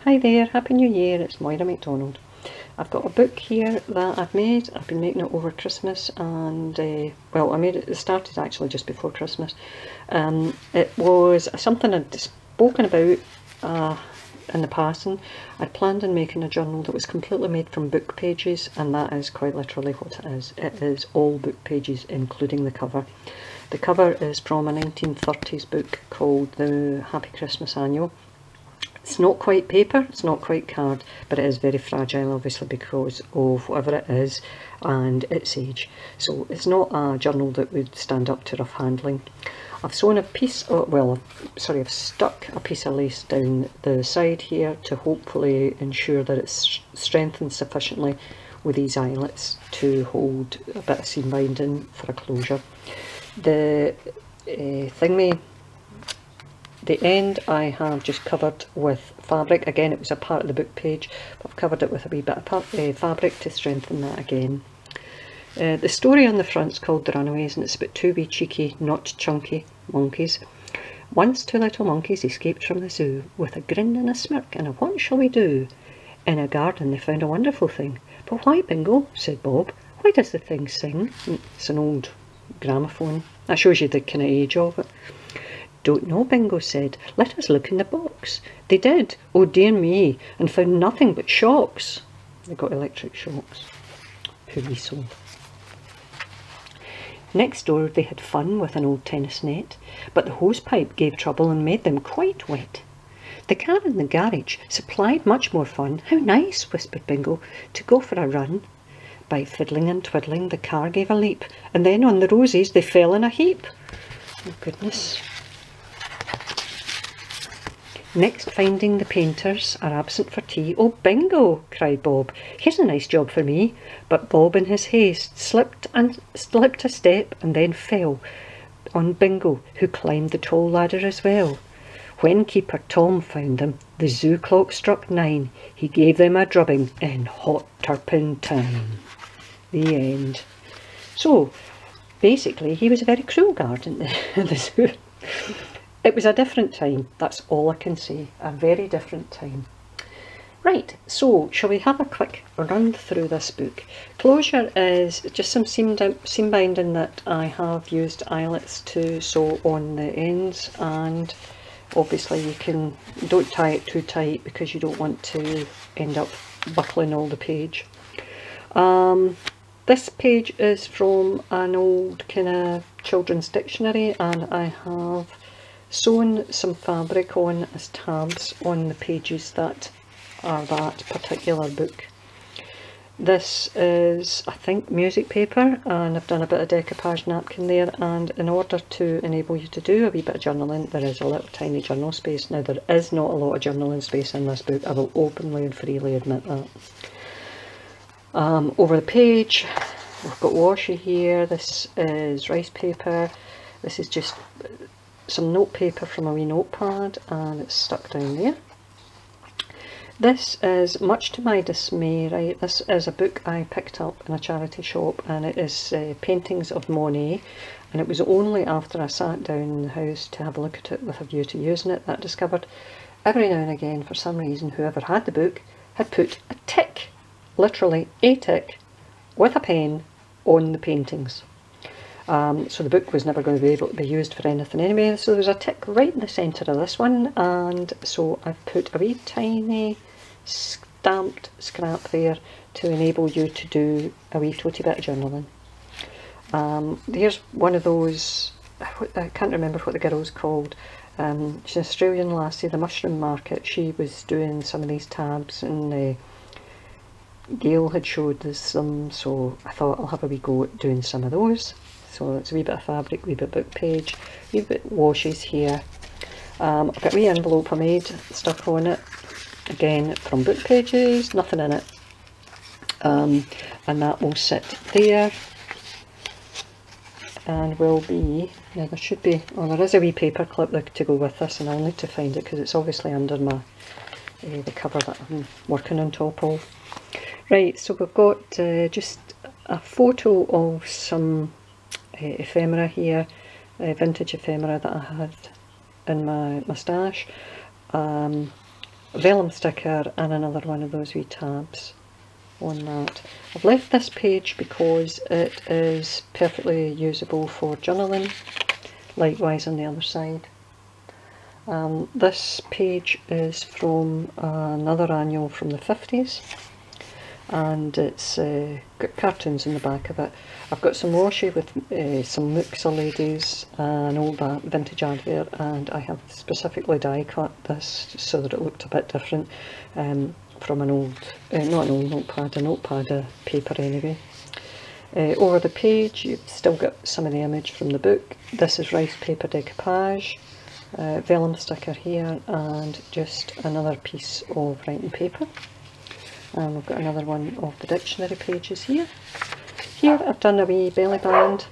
Hi there, Happy New Year, it's Moira MacDonald. I've got a book here that I've made. I've been making it over Christmas and, well, it started actually just before Christmas. It was something I'd spoken about in the past, and I'd planned on making a journal that was completely made from book pages, and that is quite literally what it is. It is all book pages, including the cover. The cover is from a 1930s book called The Happy Christmas Annual. It's not quite paper, it's not quite card, but it is very fragile, obviously, because of whatever it is and its age. So it's not a journal that would stand up to rough handling. I've sewn a piece of, I've stuck a piece of lace down the side here to hopefully ensure that it's strengthened sufficiently with these eyelets to hold a bit of seam binding for a closure. The end I have just covered with fabric. Again, it was a part of the book page, but I've covered it with a wee bit of fabric to strengthen that again. The story on the front's called The Runaways, and it's about two wee cheeky, not chunky monkeys. Once two little monkeys escaped from the zoo with a grin and a smirk and a "what shall we do?" In a garden they found a wonderful thing. "But why, Bingo?" said Bob. "Why does the thing sing?" It's an old gramophone. That shows you the kind of age of it. "Don't know," Bingo said. "Let us look in the box." They did, oh dear me, and found nothing but shocks. They got electric shocks. Poor soul. Next door they had fun with an old tennis net, but the hosepipe gave trouble and made them quite wet. The car in the garage supplied much more fun. "How nice," whispered Bingo, "to go for a run." By fiddling and twiddling the car gave a leap, and then on the roses they fell in a heap. Oh goodness. Next, finding the painters are absent for tea. "Oh, Bingo," cried Bob, "here's a nice job for me." But Bob in his haste slipped a step and then fell on Bingo, who climbed the tall ladder as well. When Keeper Tom found them, the zoo clock struck 9. He gave them a drubbing in hot turpin time. The end. So, basically, he was a very cruel guard in the zoo. It was a different time, that's all I can say. A very different time. Right, so shall we have a quick run through this book? Closure is just some seam binding that I have used eyelets to sew on the ends, and obviously don't tie it too tight because you don't want to end up buckling all the page. This page is from an old kind of children's dictionary, and I have sewn some fabric on as tabs on the pages that are that particular book. This is, I think, music paper, and I've done a bit of decoupage napkin there, and in order to enable you to do a wee bit of journaling, there is a little tiny journal space. Now, there is not a lot of journaling space in this book, I will openly and freely admit that. Over the page, we've got washi here. This is rice paper. This is just some note paper from a wee notepad, and it's stuck down there. This is, much to my dismay, right, this is a book I picked up in a charity shop, and it is paintings of Monet, and it was only after I sat down in the house to have a look at it with a view to using it that I discovered every now and again, for some reason, whoever had the book had put a tick, literally a tick, with a pen on the paintings. So the book was never going to be able to be used for anything anyway, so there's a tick right in the centre of this one, and so I've put a wee tiny stamped scrap there to enable you to do a wee floaty bit of journaling. Here's one of those, I can't remember what the girl's called, she's an Australian lassie, the Mushroom Market. She was doing some of these tabs, and Gail had showed us some, so I thought I'll have a wee go at doing some of those. So it's a wee bit of fabric, wee bit of book page, wee bit of washes here. I've got a wee envelope I made, stuck on it, again from book pages, nothing in it. And that will sit there, and will be, yeah, there should be, oh, there is a wee paper clip to go with this, and I'll need to find it because it's obviously under my the cover that I'm working on top of. Right, so we've got just a photo of some ephemera here, vintage ephemera that I had in my stash. vellum sticker and another one of those wee tabs on that. I've left this page because it is perfectly usable for journaling, likewise on the other side. This page is from another annual from the 50s, and it's got cartoons in the back of it. I've got some washi with some Muxa ladies, an old vintage advert, and I have specifically die cut this so that it looked a bit different from an old, not an old notepad, a notepad paper anyway. Over the page you've still got some of the image from the book. This is rice paper decoupage, vellum sticker here, and just another piece of writing paper. And we've got another one of the dictionary pages here. Here I've done a wee belly band.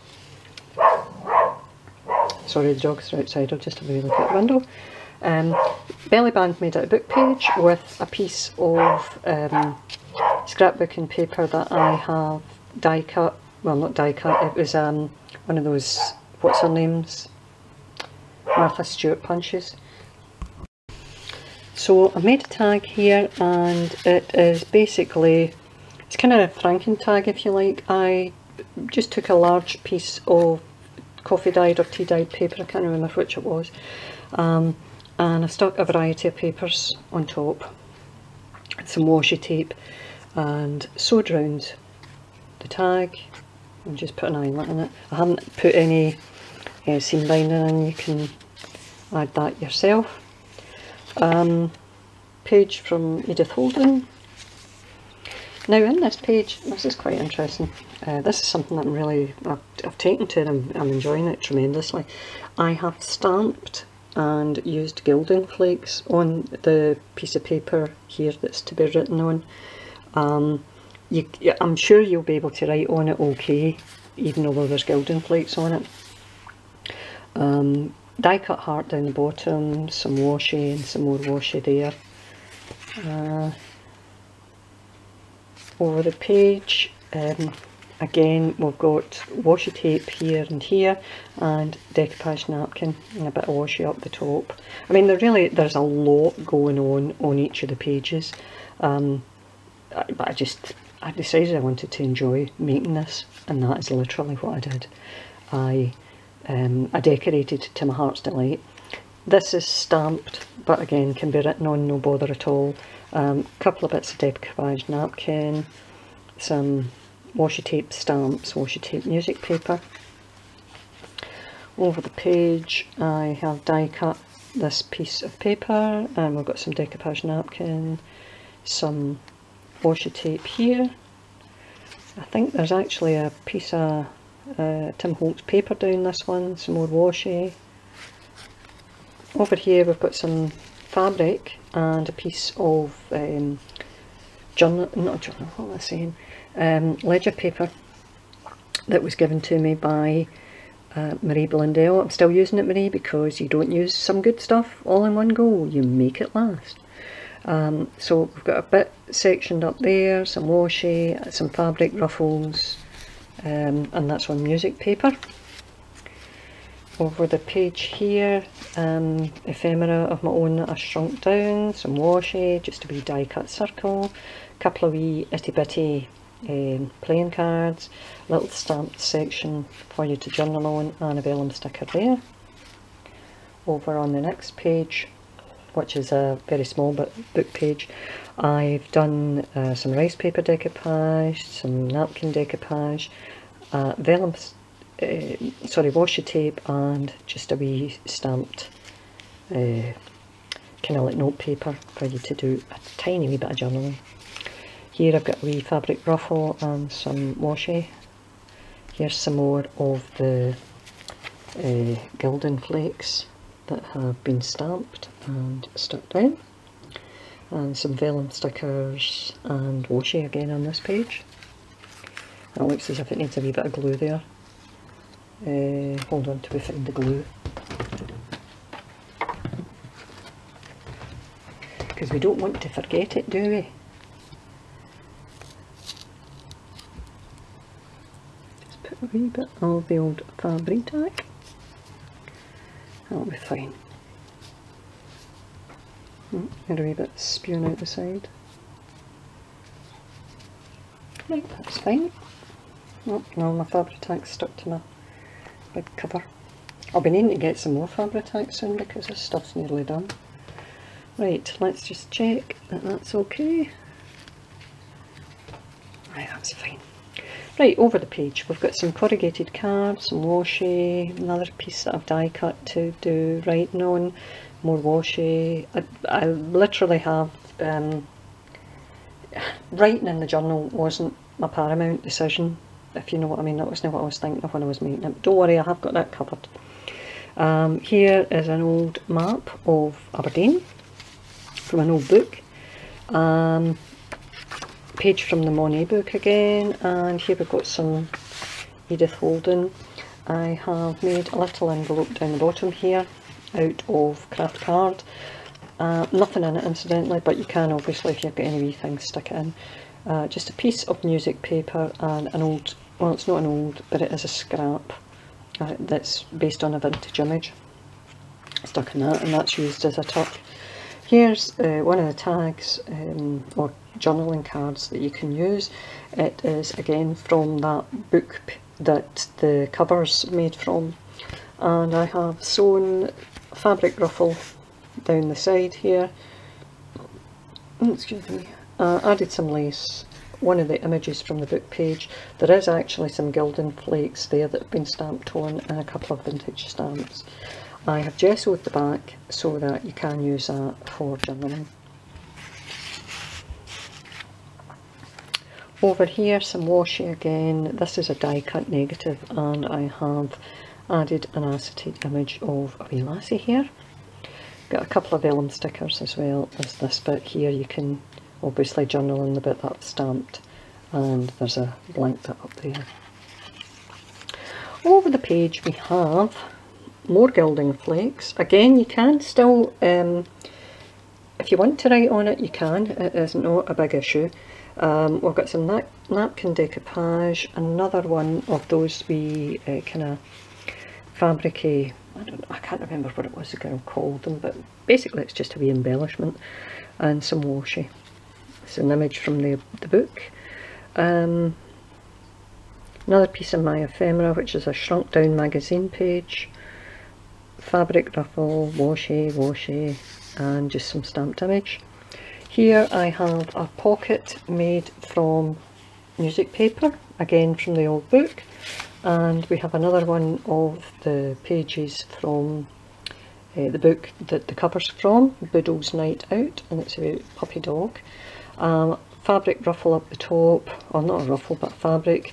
Sorry, the dogs are outside, I'll just have a wee look at the window. Belly band made out of book page with a piece of scrapbooking paper that I have die cut. Well, not die cut, it was one of those, what's her names? Martha Stewart punches. So I made a tag here, and it is basically, it's kind of a Franken tag if you like. I just took a large piece of coffee dyed or tea dyed paper, I can't remember which it was, and I stuck a variety of papers on top, some washi tape, and sewed round the tag and just put an eyelet in it. I haven't put any seam binding in, you can add that yourself. Page from Edith Holden. Now in this page, this is quite interesting. This is something that I'm really, I've taken to and I'm enjoying it tremendously. I have stamped and used gilding flakes on the piece of paper here that's to be written on. I'm sure you'll be able to write on it okay, even though there's gilding flakes on it. Die cut heart down the bottom, some washi and some more washi there. Over the page, again we've got washi tape here and here, and decoupage napkin and a bit of washi up the top. I mean, there's a lot going on each of the pages, but I decided I wanted to enjoy making this, and that is literally what I did. I decorated to my heart's delight. This is stamped, but again can be written on, no bother at all. Couple of bits of decoupage napkin, some washi tape stamps, washi tape music paper. Over the page I have die cut this piece of paper, and we've got some decoupage napkin, some washi tape here. I think there's actually a piece of Tim Holtz paper down this one, some more washi. Over here we've got some fabric and a piece of ledger paper that was given to me by Marie Blundell. I'm still using it, Marie, because you don't use some good stuff all in one go, you make it last. So we've got a bit sectioned up there, some washi, some fabric ruffles, and that's on music paper. Over the page here, ephemera of my own that I shrunk down, some washi, just a wee die cut circle, a couple of wee itty bitty playing cards, little stamped section for you to journal on, and a vellum sticker there. Over on the next page, which is a very small book page, I've done some rice paper decoupage, some napkin decoupage, washi tape, and just a wee stamped kind of like note paper for you to do a tiny wee bit of journaling. Here I've got a wee fabric ruffle and some washi. Here's some more of the gilding flakes that have been stamped and stuck down, and some vellum stickers and washi again on this page. It looks as if it needs a wee bit of glue there. Hold on till we find the glue, because we don't want to forget it, do we? Just put a wee bit of the old fabric tack. That'll be fine. Had a wee bit spewing out the side. Right, that's fine. Oh, no, my Fabri-Tac stuck to my big cover. I'll be needing to get some more Fabri-Tac soon because this stuff's nearly done. Right, let's just check that that's okay. Right, that's fine. Right, over the page we've got some corrugated cards, some washi, another piece that I've die cut to do writing on, more washi. I literally have, writing in the journal wasn't my paramount decision, if you know what I mean. That wasn't what I was thinking of when I was making it. But don't worry, I have got that covered. Here is an old map of Aberdeen from an old book. Page from the Monet book again, and here we've got some Edith Holden. I have made a little envelope down the bottom here out of craft card. Nothing in it incidentally, but you can obviously, if you've got any wee things, stick it in. Just a piece of music paper and an old, well, it's not an old, but it is a scrap that's based on a vintage image. Stuck in that, and that's used as a tuck. Here's one of the tags or journaling cards that you can use. It is again from that book that the cover's made from, and I have sewn fabric ruffle down the side here. Excuse me. Added some lace, one of the images from the book page. There is actually some gilding flakes there that have been stamped on, and a couple of vintage stamps. I have gessoed the back so that you can use that for journaling. Over here, some washi again. This is a die cut negative, and I have added an acetate image of a wee lassie here. Got a couple of vellum stickers as well as this bit here. You can obviously journal in the bit that's stamped, and there's a blank bit up there. Over the page we have more gilding flakes. Again, you can still, if you want to write on it, you can. It is not a big issue. We've got some napkin decoupage, another one of those wee kind of fabric-y, I can't remember what it was the girl called them, but basically it's just a wee embellishment, and some washi. It's an image from the book. Another piece of my ephemera, which is a shrunk down magazine page. Fabric ruffle, washi, and just some stamped image. Here I have a pocket made from music paper, again from the old book, and we have another one of the pages from the book that the cover's from, Boodle's Night Out, and it's a puppy dog. Fabric ruffle up the top, or not a ruffle but fabric,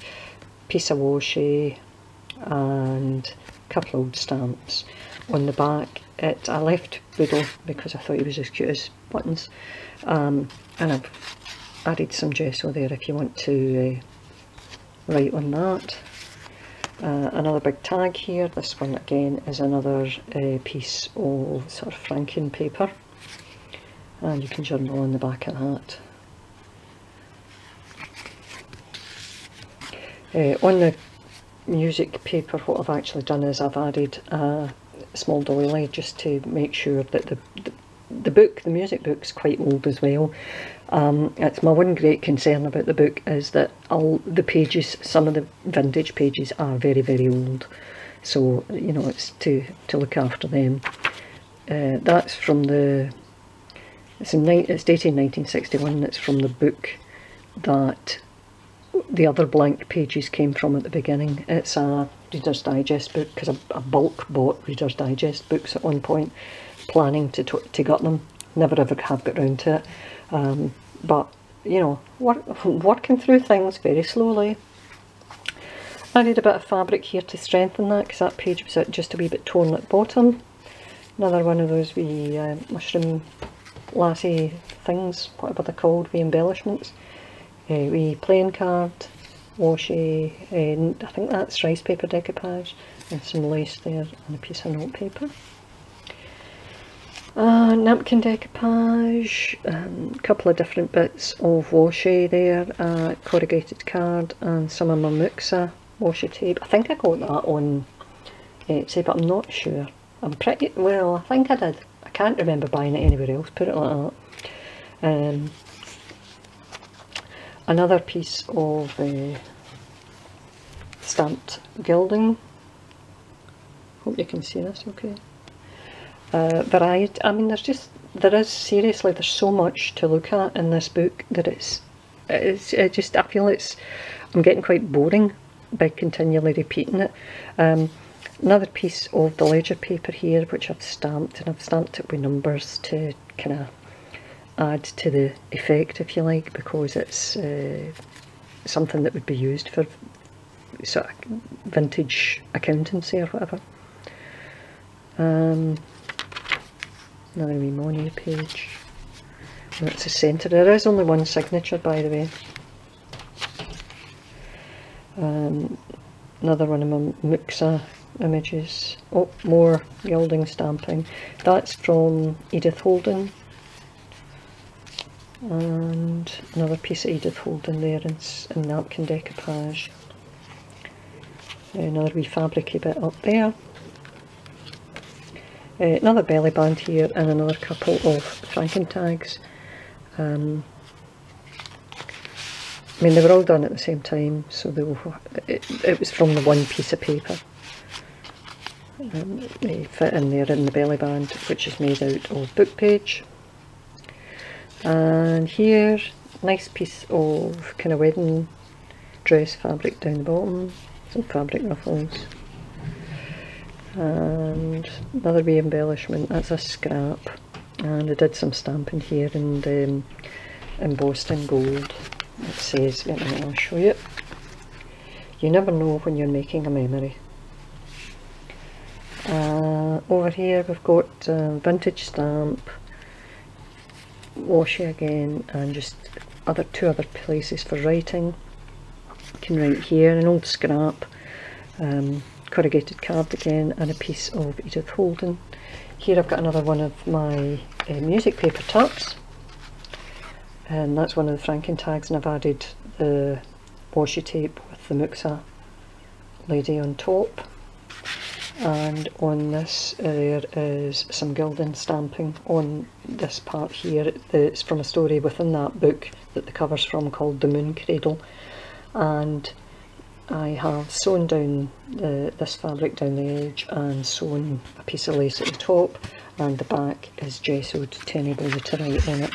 piece of washi, and a couple of old stamps. On the back, I left Boodle because I thought he was as cute as buttons, and I've added some gesso there if you want to write on that. Another big tag here. This one again is another piece of sort of franking paper, and you can journal on the back of that. On the music paper, what I've actually done is I've added a small doily just to make sure that the music book's quite old as well. It's my one great concern about the book is that all the pages, some of the vintage pages are very, very old, so you know, it's to look after them. That's from it's dated 1961. It's from the book that the other blank pages came from at the beginning. It's a Reader's Digest book, because I bulk bought Reader's Digest books at one point, planning to gut them. Never ever have got round to it, but you know, working through things very slowly. Added a bit of fabric here to strengthen that, because that page was just a wee bit torn at the bottom. Another one of those wee mushroom lassie things, whatever they're called, wee embellishments. Wee playing card, washi, I think that's rice paper decoupage, and some lace there, and a piece of notepaper. Napkin decoupage, a couple of different bits of washi there, corrugated card, and some of my Muxa washi tape. I think I got that on Etsy, but I'm not sure. I'm pretty, well, I think I did. I can't remember buying it anywhere else, put it like that. Another piece of stamped gilding. Hope you can see this okay. Variety. I mean, seriously, there's so much to look at in this book that I feel I'm getting quite boring by continually repeating it. Another piece of the ledger paper here, which I've stamped, and I've stamped it with numbers to kind of add to the effect, if you like, because it's something that would be used for sort of vintage accountancy or whatever. Another wee Monet page. That's a centre. There is only one signature, by the way. Another one of my Muxa images. Oh, more gilding stamping. That's from Edith Holden. And another piece of Edith Holden there in napkin decoupage. Another wee fabricy bit up there. Another belly band here, and another couple of franken tags. I mean, they were all done at the same time, so it was from the one piece of paper. They fit in there in the belly band, which is made out of book page. And here, nice piece of kind of wedding dress fabric down the bottom, some fabric ruffles. And another wee embellishment, that's a scrap, and I did some stamping here and embossed in gold. It says, wait a minute, I'll show you. You never know when you're making a memory. Over here we've got vintage stamp, washi again, and just two other places for writing. You can write here, an old scrap, corrugated card again, and a piece of Edith Holden. Here I've got another one of my music paper tucks, and that's one of the franken tags, and I've added the washi tape with the Muxa lady on top. And on this there is some gilding stamping on this part here. It's from a story within that book that the cover's from, called The Moon Cradle, and I have sewn down this fabric down the edge and sewn a piece of lace at the top, and the back is gessoed to enable you to write on it.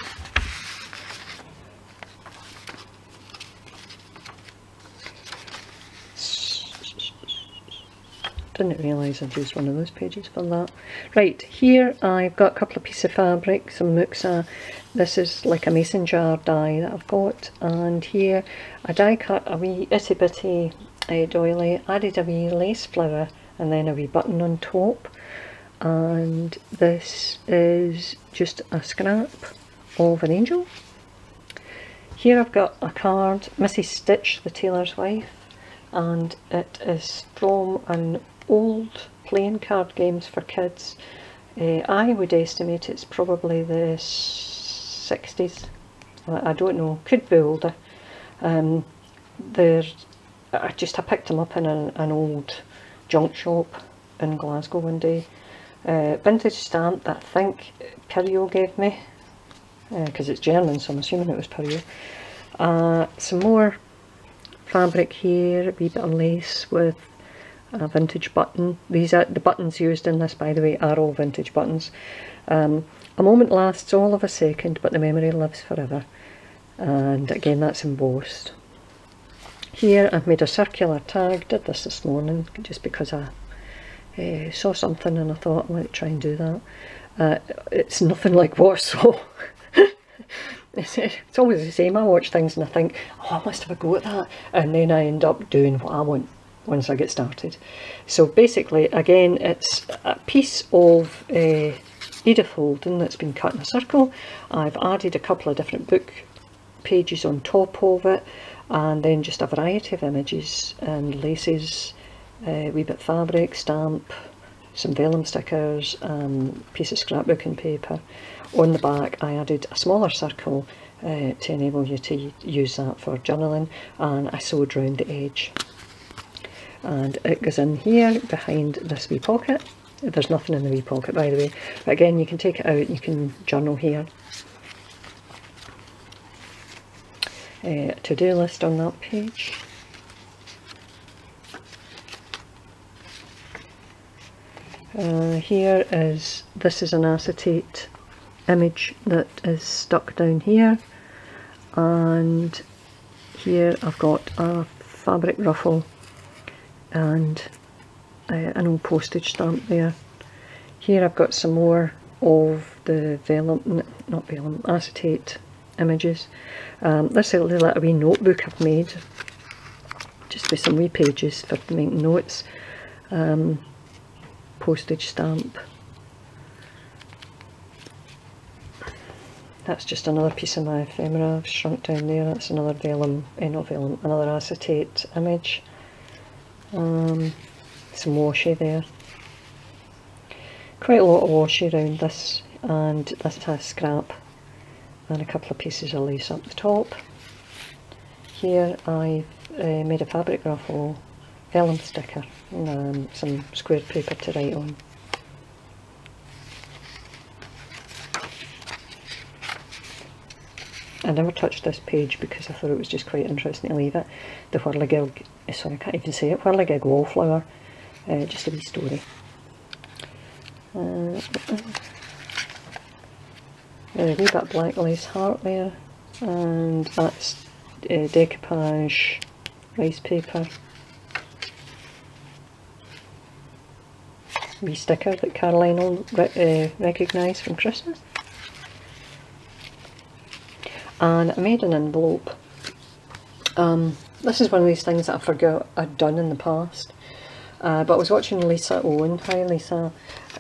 Didn't realise I'd used one of those pages for that. Right, here I've got a couple of pieces of fabric, some Muxa. This is like a mason jar die that I've got, and here I die cut a wee itty bitty doily, added a wee lace flower and then a wee button on top, and this is just a scrap of an angel. Here I've got a card, Mrs. Stitch, the tailor's wife, and it is from an old playing card games for kids. I would estimate it's probably the 60s. I don't know, could be older. I picked them up in an old junk shop in Glasgow one day. Vintage stamp that I think Perio gave me, because it's German, so I'm assuming it was Perio. Some more fabric here, a wee bit of lace with a vintage button. These are the buttons used in this, by the way, are all vintage buttons. A moment lasts all of a second, but the memory lives forever. And again, that's embossed. Here I've made a circular tag. Did this morning just because I saw something and I thought I might try and do that. It's nothing like what I saw. It's always the same. I watch things and I think, oh, I must have a go at that, and then I end up doing what I want once I get started. So basically, again, it's a piece of Edith Holden that's been cut in a circle. I've added a couple of different book pages on top of it, and then just a variety of images and laces, a wee bit of fabric, stamp, some vellum stickers, piece of scrapbooking paper. On the back I added a smaller circle to enable you to use that for journaling, and I sewed round the edge. And it goes in here behind this wee pocket, There's nothing in the wee pocket, by the way. But again, you can take it out, you can journal here. To-do list on that page. Here is, this is an acetate image that is stuck down here, and here I've got a fabric ruffle and an old postage stamp there. Here I've got some more of the vellum, not vellum, acetate images. This is a little wee notebook I've made, just with some wee pages for making notes. Postage stamp. That's just another piece of my ephemera I've shrunk down there. That's another vellum, not vellum, another acetate image. Some washi there. Quite a lot of washi around this, and this has scrap and a couple of pieces of lace up the top. Here I've made a fabric ruffle vellum sticker and some square paper to write on. I never touched this page because I thought it was just quite interesting to leave it. The whirligig, sorry I can't even say it, whirligig wallflower, just a wee story. A wee bit of black lace heart there, and that's decoupage rice paper. Wee sticker that Caroline will recognise from Christmas. And I made an envelope. This is one of these things that I forgot I'd done in the past. But I was watching Lisa Owen, hi Lisa,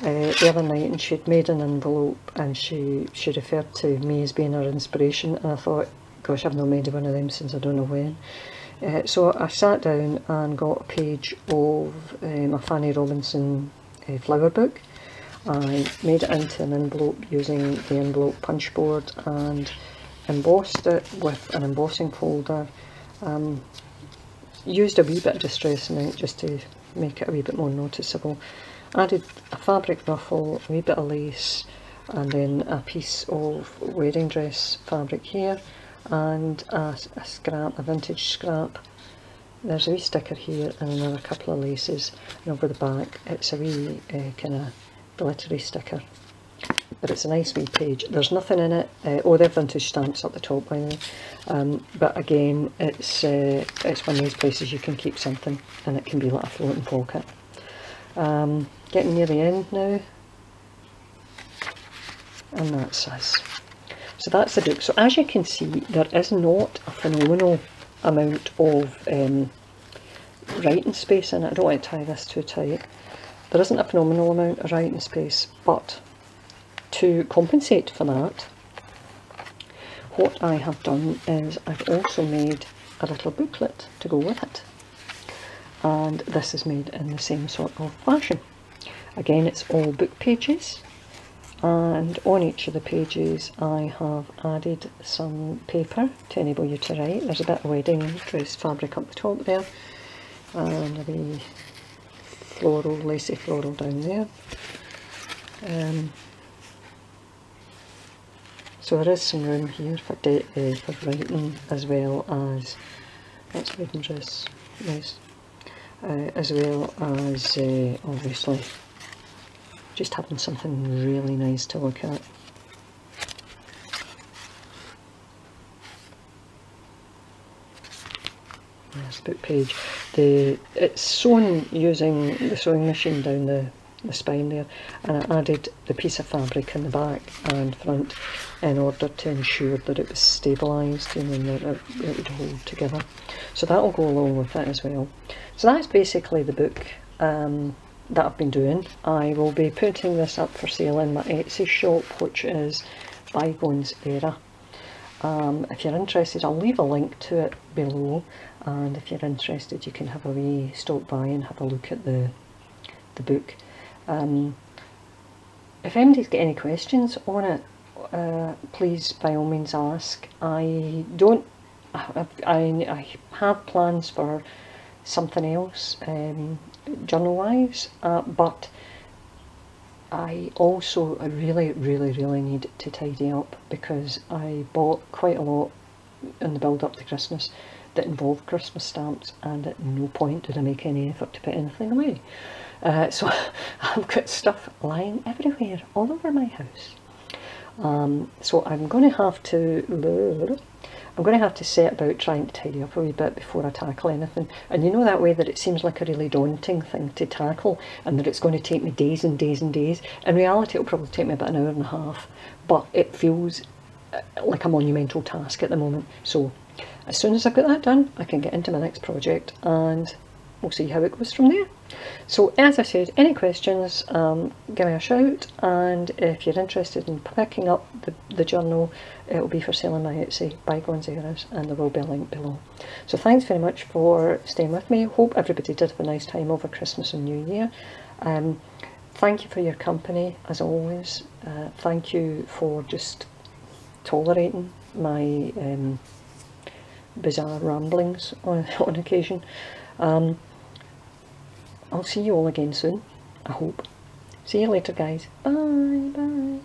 the other night, and she'd made an envelope and she referred to me as being her inspiration, and I thought, gosh, I've not made one of them since I don't know when. So I sat down and got a page of my Fanny Robinson flower book. I made it into an envelope using the envelope punch board and embossed it with an embossing folder. Used a wee bit of distress ink just to make it a wee bit more noticeable. Added a fabric ruffle, a wee bit of lace, and then a piece of wedding dress fabric here, and a scrap, a vintage scrap. There's a wee sticker here and another couple of laces, and over the back it's a wee kind of glittery sticker. But it's a nice wee page. There's nothing in it. Oh, they're vintage stamps at the top, by the way. But again, it's one of those places you can keep something, and it can be like a floating pocket. Getting near the end now, and that's us. So that's the book. So as you can see, there is not a phenomenal amount of writing space in it. I don't want to tie this too tight. There isn't a phenomenal amount of writing space, but to compensate for that, what I have done is I've also made a little booklet to go with it, and this is made in the same sort of fashion. Again, it's all book pages, and on each of the pages I have added some paper to enable you to write. There's a bit of wedding dress fabric up the top there, and a wee floral, lacy floral down there. So there is some room here for writing, as well as, that's wedding dress, nice, as well as obviously just having something really nice to look at. There's the book page. It's sewn using the sewing machine down the spine there, and I added the piece of fabric in the back and front in order to ensure that it was stabilised, you know, that it would hold together. So that will go along with it as well. So that's basically the book that I've been doing. I will be putting this up for sale in my Etsy shop, which is Bygones Era. If you're interested, I'll leave a link to it below, and if you're interested you can have a wee stop by and have a look at the book. If anybody's got any questions on it, please by all means ask. I have plans for something else journal wise, but I also really need to tidy up, because I bought quite a lot in the build up to Christmas that involved Christmas stamps, and at no point did I make any effort to put anything away. So I've got stuff lying everywhere, all over my house. So I'm going to have to set about trying to tidy up a wee bit before I tackle anything. And you know that way that it seems like a really daunting thing to tackle, and that it's going to take me days and days and days. In reality, it'll probably take me about an hour and a half, but it feels like a monumental task at the moment. So as soon as I've got that done, I can get into my next project, and we'll see how it goes from there. So as I said, any questions, give me a shout, and if you're interested in picking up the journal, it will be for sale on my Etsy, Bygones Eras, and there will be a link below. So thanks very much for staying with me. Hope everybody did have a nice time over Christmas and New Year. Thank you for your company, as always. Thank you for just tolerating my bizarre ramblings on occasion. I'll see you all again soon, I hope. See you later, guys. Bye, bye.